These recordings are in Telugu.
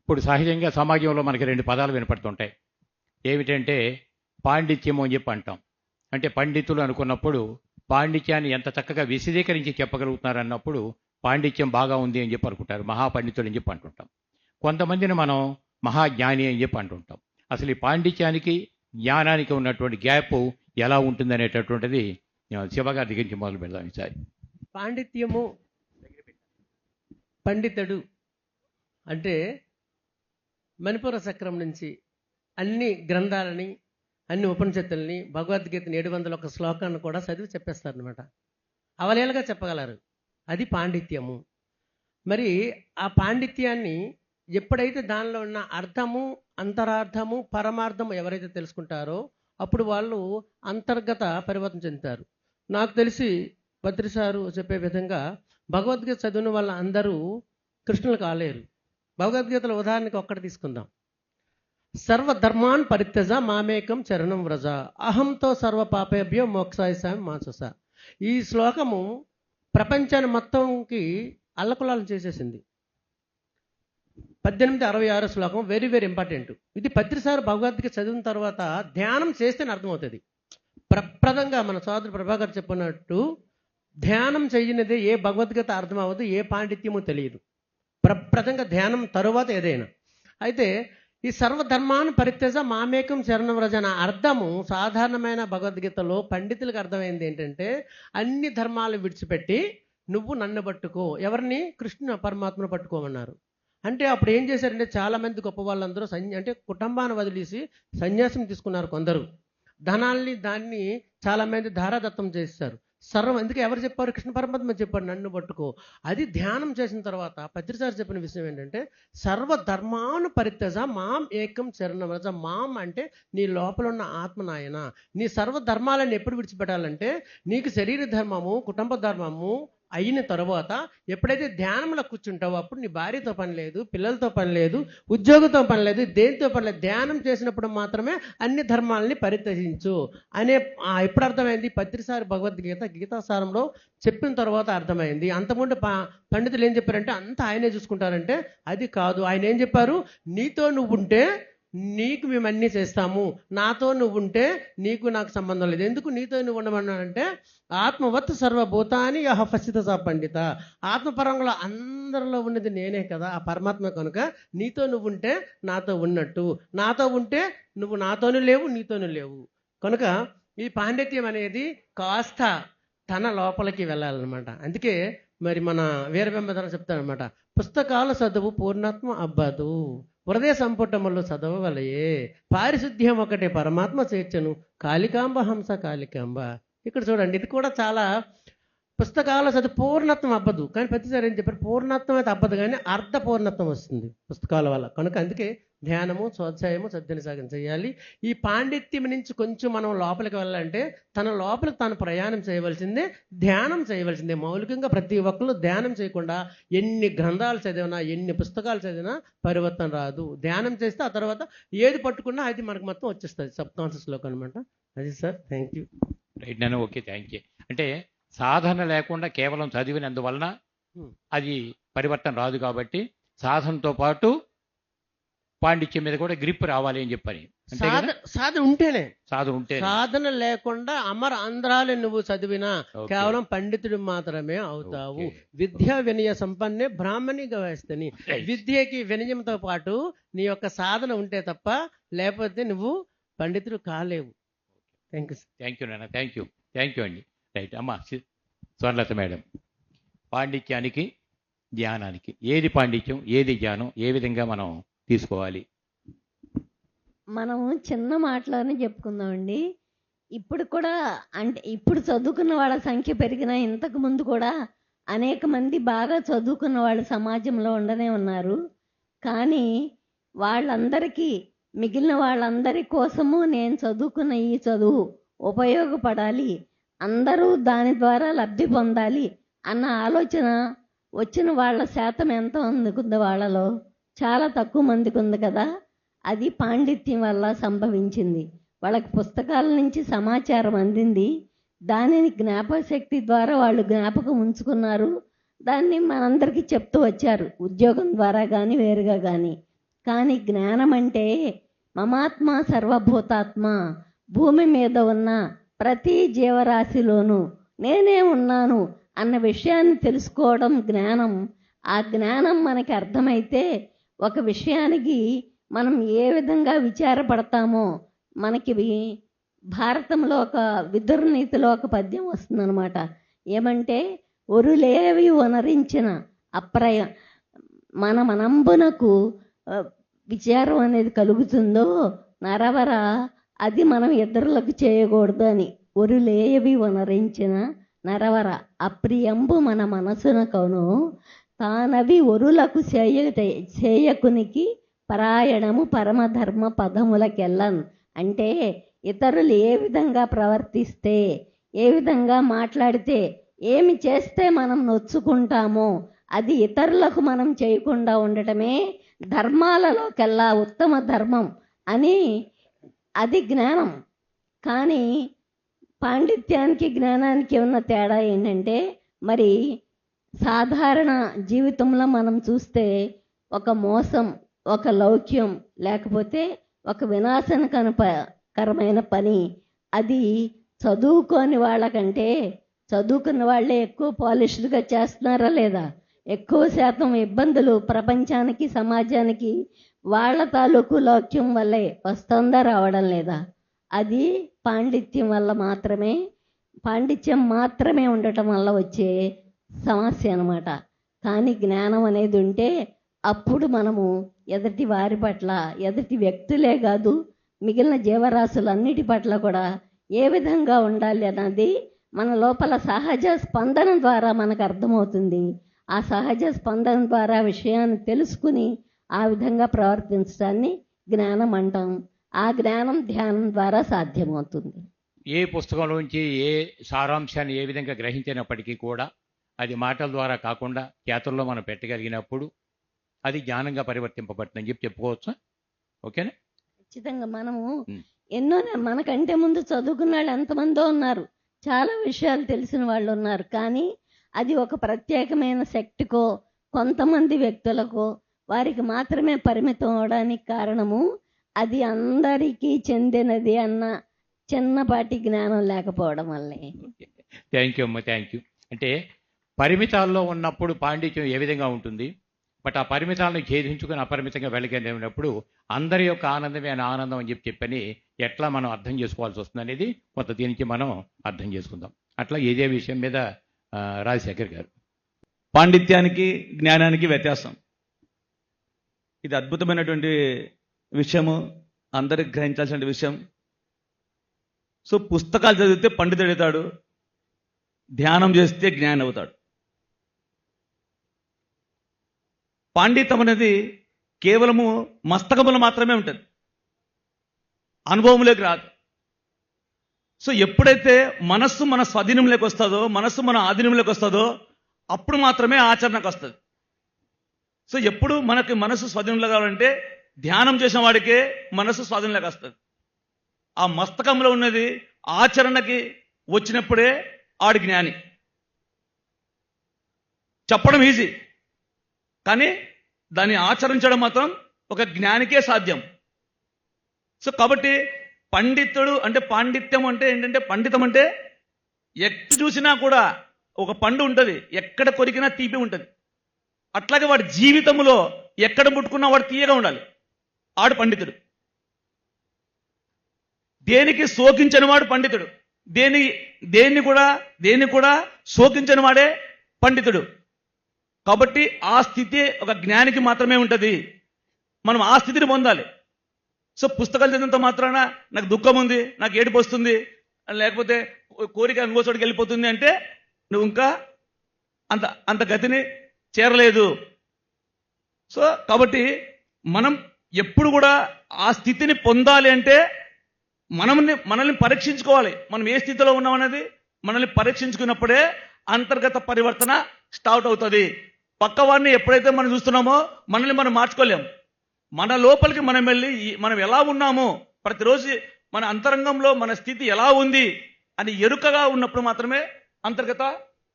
ఇప్పుడు సహజంగా సమాజంలో మనకి రెండు పదాలు వినపడుతుంటాయి. ఏమిటంటే పాండిత్యము అని చెప్పి అంటాం. అంటే పండితులు అనుకున్నప్పుడు పాండిత్యాన్ని ఎంత చక్కగా విశదీకరించి చెప్పగలుగుతున్నారు అన్నప్పుడు పాండిత్యం బాగా ఉంది అని చెప్పి అనుకుంటారు. మహాపండితులు అని చెప్పి అంటుంటాం. కొంతమందిని మనం మహాజ్ఞాని అని చెప్పి అంటుంటాం. అసలు ఈ పాండిత్యానికి జ్ఞానానికి ఉన్నటువంటి గ్యాప్ ఎలా ఉంటుంది అనేటటువంటిది శివగారి దగ్గర నుంచి మొదలు పెడదాం ఈసారి. పాండిత్యము, పండితుడు అంటే మణిపూర చక్రం నుంచి అన్ని గ్రంథాలని, అన్ని ఉపనిషత్తుల్ని, భగవద్గీతని 701 శ్లోకాన్ని కూడా చదివి చెప్పేస్తారనమాట. అవలీలగా చెప్పగలరు. అది పాండిత్యము. మరి ఆ పాండిత్యాన్ని ఎప్పుడైతే దానిలో ఉన్న అర్థము, అంతరార్థము, పరమార్థము ఎవరైతే తెలుసుకుంటారో అప్పుడు వాళ్ళు అంతర్గత పరివర్తన చెందుతారు. నాకు తెలిసి భద్రిసారు చెప్పే విధంగా భగవద్గీత చదివిన వాళ్ళ అందరూ కృష్ణులు కాలేరు. భగవద్గీతలో ఉదాహరణకి ఒక్కటి తీసుకుందాం. సర్వధర్మాన్ పరిత్యజ మామేకం చరణం వ్రజ అహంతో సర్వ పాపేభ్యో మోక్షాయ మాచస. ఈ శ్లోకము ప్రపంచాన్ని మొత్తంకి అల్లకులాలను చేసేసింది. 1866 శ్లోకం వెరీ వెరీ ఇంపార్టెంట్. ఇది పత్రిసారి భగవద్గీత చదివిన తర్వాత ధ్యానం చేస్తేనే అర్థమవుతుంది. ప్రప్రదంగా మన సోదరు ప్రభాకర్ చెప్పినట్టు ధ్యానం చేయనిదే ఏ భగవద్గీత అర్థం అవ్వదు, ఏ పాండిత్యమో తెలియదు. ప్రప్రదంగా ధ్యానం తరువాత ఏదైనా. అయితే ఈ సర్వధర్మాన్ని పరిత్యజ మామేకం శరణవ్రజ అనే అర్థము సాధారణమైన భగవద్గీతలో పండితులకు అర్థమైంది ఏంటంటే అన్ని ధర్మాలు విడిచిపెట్టి నువ్వు నన్ను పట్టుకో. ఎవరిని? కృష్ణ పరమాత్మను పట్టుకోమన్నారు. అంటే అప్పుడు ఏం చేశారంటే చాలామంది గొప్ప వాళ్ళందరూ అంటే కుటుంబాన్ని వదిలేసి సన్యాసం తీసుకున్నారు. కొందరు ధనాల్ని దాన్ని చాలామంది ధారాదత్తం చేస్తారు. సర్వం ఎందుకు ఎవరు చెప్పారు? కృష్ణ పరమాత్మ చెప్పారు నన్ను పట్టుకో. అది ధ్యానం చేసిన తర్వాత పత్రిసారి చెప్పిన విషయం ఏంటంటే సర్వధర్మాను పరిత్యజ మాం ఏకం శరణవ్రజ. మాం అంటే నీ లోపల ఉన్న ఆత్మ నాయన. నీ సర్వధర్మాలను ఎప్పుడు విడిచిపెట్టాలంటే నీకు శరీర ధర్మము, కుటుంబ ధర్మము అయిన తర్వాత ఎప్పుడైతే ధ్యానంలో కూర్చుంటావో అప్పుడు నీ భార్యతో పని లేదు, పిల్లలతో పని లేదు, ఉద్యోగంతో పని లేదు, దేనితో పని లేదు. ధ్యానం చేసినప్పుడు మాత్రమే అన్ని ధర్మాలని పరిత్యజించు అనే ఎప్పుడు అర్థమైంది? పత్రిసారి భగవద్గీత గీతాసారంలో చెప్పిన తర్వాత అర్థమైంది. అంతకుముందు పండితులు ఏం చెప్పారంటే అంతా ఆయనే చూసుకుంటారంటే అది కాదు. ఆయన ఏం చెప్పారు? నీతో నువ్వు ఉంటే నీకు మేము అన్నీ చేస్తాము, నాతో నువ్వు ఉంటే నీకు నాకు సంబంధం లేదు. ఎందుకు నీతో నువ్వు ఉండమన్నానంటే ఆత్మవత్ సర్వభూతాన్ని ఫసిత పండిత. ఆత్మపరంగా అందరిలో ఉన్నది నేనే కదా, ఆ పరమాత్మ. కనుక నీతో నువ్వు ఉంటే నాతో ఉన్నట్టు, నాతో ఉంటే నువ్వు నాతోనూ లేవు, నీతోనూ లేవు. కనుక ఈ పాండిత్యం అనేది కాస్త తన లోపలికి వెళ్ళాలన్నమాట. అందుకే మరి మన వీరబెంబధర చెప్తారనమాట, పుస్తకాల చదువు పూర్ణత్వం అబ్బదు, హృదయ సంపుటములు చదవవలయే, పారిశుద్ధ్యం ఒకటే పరమాత్మ చేర్చను, కాళికాంబ హంస కాళికాంబ. ఇక్కడ చూడండి, ఇది కూడా చాలా పుస్తకాల చదువు పూర్ణత్వం అబ్బదు. కానీ ప్రతిసారి ఏం చెప్పారు? పూర్ణత్వం అయితే అబ్బదు కానీ అర్ధ పూర్ణత్వం వస్తుంది పుస్తకాల వల్ల. కనుక అందుకే ధ్యానము, స్వాధ్యాయము, సద్వినియోగం చేయాలి. ఈ పాండిత్యం నుంచి కొంచెం మనం లోపలికి వెళ్ళాలంటే తన లోపలికి తాను ప్రయాణం చేయవలసిందే, ధ్యానం చేయవలసిందే. మౌలికంగా ప్రతి ఒక్కరు ధ్యానం చేయకుండా ఎన్ని గ్రంథాలు చదివినా, ఎన్ని పుస్తకాలు చదివినా పరివర్తన రాదు. ధ్యానం చేస్తే ఆ తర్వాత ఏది పట్టుకున్నా అది మనకు మొత్తం వచ్చేస్తుంది. సబ్కాన్షియస్లోకి అనమాట. అది సార్. Thank you. రైట్ నాన్న. Okay, thank you. అంటే సాధన లేకుండా కేవలం చదివినందువలన అది పరివర్తన రాదు. కాబట్టి సాధనతో పాటు పాండిత్యం మీద కూడా గ్రిప్ రావాలి అని చెప్పని. సాధన ఉంటేనే, సాధన లేకుండా అమర ఆంధ్రాలు నువ్వు చదివినా కేవలం పండితుడు మాత్రమే అవుతావు. విద్యా వినయ సంపన్నే బ్రాహ్మణిగా వేస్తని. విద్యకి వినయంతో పాటు నీ యొక్క సాధన ఉంటే తప్ప లేకపోతే నువ్వు పండితుడు కాలేవు. Thank you. థ్యాంక్ యూ నాన్న. Thank you. థ్యాంక్ యూ అండి. రైట్ అమ్మ స్వర్ణలత మేడం, పాండిత్యానికి ధ్యానానికి ఏది పాండిత్యం, ఏది జ్ఞానం, ఏ విధంగా మనం తీసుకోవాలి? మనము చిన్న మాటలోనే చెప్పుకుందామండి. ఇప్పుడు కూడా అంటే ఇప్పుడు చదువుకున్న వాళ్ళ సంఖ్య పెరిగినా ఇంతకు ముందు కూడా అనేక మంది బాగా చదువుకున్న వాళ్ళు సమాజంలో ఉండనే ఉన్నారు. కానీ వాళ్ళందరికీ, మిగిలిన వాళ్ళందరి కోసము నేను చదువుకున్న ఈ చదువు ఉపయోగపడాలి, అందరూ దాని ద్వారా లబ్ధి పొందాలి అన్న ఆలోచన వచ్చిన వాళ్ళ శాతం ఎంత ఉంది? వాళ్ళలో చాలా తక్కువ మందికి ఉంది కదా. అది పాండిత్యం వల్ల సంభవించింది. వాళ్ళకి పుస్తకాల నుంచి సమాచారం అందింది, దానిని జ్ఞాపకశక్తి ద్వారా వాళ్ళు జ్ఞాపకం ఉంచుకున్నారు, దాన్ని మనందరికీ చెప్తూ వచ్చారు, ఉద్యోగం ద్వారా కానీ వేరుగా కానీ. కానీ జ్ఞానం అంటే మమాత్మ సర్వభూతాత్మ, భూమి మీద ఉన్న ప్రతి జీవరాశిలోనూ నేనే ఉన్నాను అన్న విషయాన్ని తెలుసుకోవడం జ్ఞానం. ఆ జ్ఞానం మనకి అర్థమైతే ఒక విషయానికి మనం ఏ విధంగా విచారపడతామో, మనకి భారతంలో ఒక విదుర్నీతిలో ఒక పద్యం వస్తుందన్నమాట. ఏమంటే, ఒరులేవి వనరించిన అప్రయ మన మనంబునకు విచారం అనేది కలుగుతుందో నరవర, అది మనం ఇతరులకు చేయకూడదు అని. ఒరులేవి వనరించిన నరవర అప్రియంబు మన మనసునకును, తానవి ఒరులకు చేయకునికి పరాయణము పరమధర్మ పదములకెళ్ళన్. అంటే ఇతరులు ఏ విధంగా ప్రవర్తిస్తే, ఏ విధంగా మాట్లాడితే, ఏమి చేస్తే మనం నొచ్చుకుంటామో అది ఇతరులకు మనం చేయకుండా ఉండటమే ధర్మాలలోకెల్లా ఉత్తమ ధర్మం అని. అది జ్ఞానం. కానీ పాండిత్యానికి జ్ఞానానికి ఉన్న తేడా ఏంటంటే, మరి సాధారణ జీవితంలో మనం చూస్తే ఒక మోసం, ఒక లౌక్యం, లేకపోతే ఒక వినాశనకరమైన పని, అది చదువుకోని వాళ్ళకంటే చదువుకున్న వాళ్ళే ఎక్కువ పాలిష్డ్గా చేస్తున్నారా లేదా? ఎక్కువ శాతం ఇబ్బందులు ప్రపంచానికి, సమాజానికి వాళ్ళ తాలూకు లౌక్యం వల్లే వస్తుందా, రావడం లేదా? అది పాండిత్యం వల్ల మాత్రమే, పాండిత్యం మాత్రమే ఉండటం వల్ల వచ్చే సమస్య అన్నమాట. కానీ జ్ఞానం అనేది ఉంటే అప్పుడు మనము ఎదుటి వారి పట్ల, ఎదుటి వ్యక్తులే కాదు మిగిలిన జీవరాశులన్నిటి పట్ల కూడా ఏ విధంగా ఉండాలి అన్నది మన లోపల సహజ స్పందన ద్వారా మనకు అర్థమవుతుంది. ఆ సహజ స్పందన ద్వారా విషయాన్ని తెలుసుకుని ఆ విధంగా ప్రవర్తించడాన్ని జ్ఞానం అంటాం. ఆ జ్ఞానం ధ్యానం ద్వారా సాధ్యమవుతుంది. ఏ పుస్తకంలోంచి ఏ సారాంశాన్ని ఏ విధంగా గ్రహించినప్పటికీ కూడా అది మాటల ద్వారా కాకుండా చేతుల్లో మనం పెట్టగలిగినప్పుడు అది జ్ఞానంగా పరివర్తింపబడుతుందని చెప్పుకోవచ్చా? ఓకేనా? ఖచ్చితంగా. మనము ఎన్నో, మనకంటే ముందు చదువుకున్న వాళ్ళు ఎంతమందో ఉన్నారు, చాలా విషయాలు తెలిసిన వాళ్ళు ఉన్నారు. కానీ అది ఒక ప్రత్యేకమైన శక్తికో, కొంతమంది వ్యక్తులకో, వారికి మాత్రమే పరిమితం అవడానికి కారణము అది అందరికీ చెందినది అన్న చిన్నపాటి జ్ఞానం లేకపోవడం వల్లే. థ్యాంక్ యూ అమ్మ, థ్యాంక్ యూ. అంటే పరిమితాల్లో ఉన్నప్పుడు పాండిత్యం ఏ విధంగా ఉంటుంది, బట్ ఆ పరిమితాలను ఛేదించుకుని అపరిమితంగా వెళ్ళగలిగినప్పుడు అందరి యొక్క ఆనందమే ఆనందం అని చెప్పని ఎట్లా మనం అర్థం చేసుకోవాల్సి వస్తుంది అనేది కొంత దీని నుంచి మనం అర్థం చేసుకుందాం. అట్లా ఇదే విషయం మీద రాజశేఖర్ గారు. పాండిత్యానికి జ్ఞానానికి వ్యత్యాసం, ఇది అద్భుతమైనటువంటి విషయము, అందరికి గ్రహించాల్సిన విషయం. సో పుస్తకాలు చదివితే పండితుడు అవుతాడు, ధ్యానం చేస్తే జ్ఞానం అవుతాడు. పాండిత్యం అనేది కేవలము మస్తకములు మాత్రమే ఉంటుంది, అనుభవంలోకి రాదు. సో ఎప్పుడైతే మనస్సు మన స్వాధీనంలోకి వస్తుందో, మనస్సు మన ఆధీనంలోకి వస్తుందో అప్పుడు మాత్రమే ఆచరణకు వస్తుంది. సో ఎప్పుడు మనకి మనస్సు స్వాధీనంలో కావాలంటే ధ్యానం చేసిన వాడికే మనస్సు స్వాధీనంలోకి వస్తుంది. ఆ మస్తకంలో ఉన్నది ఆచరణకి వచ్చినప్పుడే ఆడి జ్ఞాని. చెప్పడం ఈజీ, కానీ దాన్ని ఆచరించడం మాత్రం ఒక జ్ఞానికే సాధ్యం. సో కాబట్టి పండితుడు అంటే పాండిత్యం అంటే ఏంటంటే, పండితం అంటే ఎక్కడ చూసినా కూడా ఒక పండు ఉంటుంది, ఎక్కడ కొరికినా తీపి ఉంటుంది. అట్లాగే వాడి జీవితంలో ఎక్కడ ముట్టుకున్నా వాడు తీయగా ఉండాలి, ఆడు పండితుడు. దేనికి శోకించని వాడు పండితుడు, దేన్ని కూడా శోకించని వాడే పండితుడు. కాబట్టి ఆ స్థితి ఒక జ్ఞానికి మాత్రమే ఉంటుంది. మనం ఆ స్థితిని పొందాలి. సో పుస్తకాలు చదివినంత మాత్రాన నాకు దుఃఖం ఉంది, నాకు ఏడుపు వస్తుంది, లేకపోతే కోరిక ఇంకోచోటికి వెళ్ళిపోతుంది అంటే నువ్వు ఇంకా అంత గతిని చేరలేదు. సో కాబట్టి మనం ఎప్పుడు కూడా ఆ స్థితిని పొందాలి అంటే మనల్ని పరీక్షించుకోవాలి. మనం ఏ స్థితిలో ఉన్నామనేది మనల్ని పరీక్షించుకున్నప్పుడే అంతర్గత పరివర్తన స్టార్ట్ అవుతుంది. పక్కవాడిని ఎప్పుడైతే మనం చూస్తున్నామో మనల్ని మనం మార్చుకోలేం. మన లోపలికి మనం వెళ్ళి మనం ఎలా ఉన్నామో ప్రతిరోజు మన అంతరంగంలో మన స్థితి ఎలా ఉంది అని ఎరుకగా ఉన్నప్పుడు మాత్రమే అంతర్గత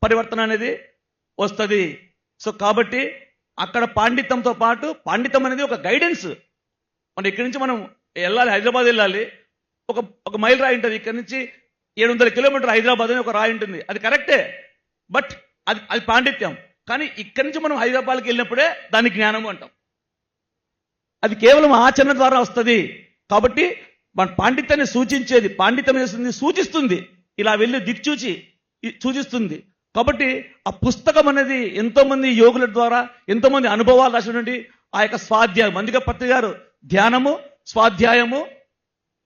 పరివర్తన అనేది వస్తుంది. సో కాబట్టి అక్కడ పాండిత్యంతో పాటు, పాండిత్యం అనేది ఒక గైడెన్స్, మన ఇక్కడి నుంచి మనం వెళ్ళాలి, హైదరాబాద్ వెళ్ళాలి, ఒక మైల్ రాయి ఉంటుంది. ఇక్కడ నుంచి 700 కిలోమీటర్ హైదరాబాద్ అని ఒక రాయి ఉంటుంది. అది కరెక్టే, బట్ అది పాండిత్యం. కానీ ఇక్కడి నుంచి మనం హైదరాబాద్కి వెళ్ళినప్పుడే దాన్ని జ్ఞానము అంటాం. అది కేవలం ఆచరణ ద్వారా వస్తుంది. కాబట్టి మన పాండిత్యాన్ని సూచించేది, పాండిత్యం చేస్తుంది, సూచిస్తుంది, ఇలా వెళ్ళి దిక్చూచి సూచిస్తుంది. కాబట్టి ఆ పుస్తకం అనేది ఎంతో మంది యోగుల ద్వారా, ఎంతో మంది అనుభవాలు రాసినటువంటి ఆ యొక్క స్వాధ్యాయం. అందుకే పత్రి గారు ధ్యానము, స్వాధ్యాయము,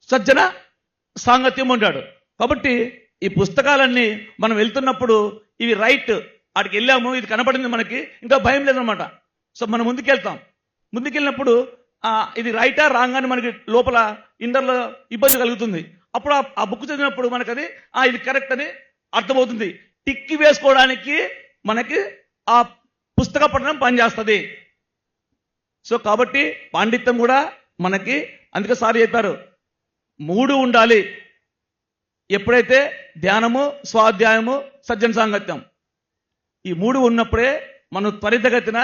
సజ్జన సాంగత్యం ఉంటాడు. కాబట్టి ఈ పుస్తకాలన్నీ మనం వెళ్తున్నప్పుడు ఇవి రైట్, అక్కడికి వెళ్ళాము, ఇది కనపడింది మనకి, ఇంకా భయం లేదనమాట. సో మనం ముందుకెళ్ళినప్పుడు ఇది రైటా రాంగ్ అని మనకి లోపల ఇంటర్లో ఇబ్బంది కలుగుతుంది. అప్పుడు ఆ బుక్ చదివినప్పుడు మనకు అది ఇది కరెక్ట్ అని అర్థమవుతుంది. టిక్కి వేసుకోవడానికి మనకి ఆ పుస్తక పఠనం పనిచేస్తుంది. సో కాబట్టి పాండిత్యం కూడా మనకి, అందుకే సార్ చెప్పారు 3 ఉండాలి. ఎప్పుడైతే ధ్యానము, స్వాధ్యాయము, సజ్జన సాంగత్యం, ఈ 3 ఉన్నప్పుడే మనం త్వరితగతిన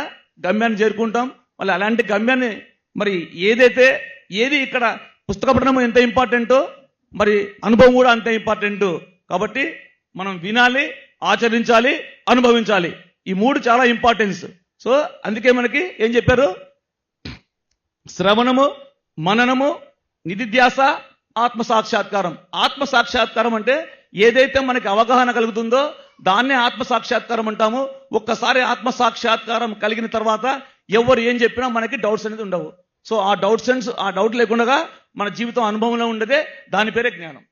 గమ్యాన్ని చేరుకుంటాం. మళ్ళీ అలాంటి గమ్యాన్ని మరి ఏది ఇక్కడ పుస్తక పఠనం ఎంత ఇంపార్టెంటో మరి అనుభవం కూడా అంతే ఇంపార్టెంట్. కాబట్టి మనం వినాలి, ఆచరించాలి, అనుభవించాలి. ఈ 3 చాలా ఇంపార్టెన్స్. సో అందుకే మనకి ఏం చెప్పారు? శ్రవణము, మననము, నిధిధ్యాస, ఆత్మ సాక్షాత్కారం. ఆత్మ సాక్షాత్కారం అంటే ఏదైతే మనకి అవగాహన కలుగుతుందో దాన్నే ఆత్మ సాక్షాత్కారం అంటాము. ఒక్కసారి ఆత్మ సాక్షాత్కారం కలిగిన తర్వాత ఎవరు ఏం చెప్పినా మనకి డౌట్స్ అనేది ఉండవు. సో ఆ డౌట్ లేకుండా మన జీవితం అనుభవంలో ఉండదే, దాని పేరే జ్ఞానం.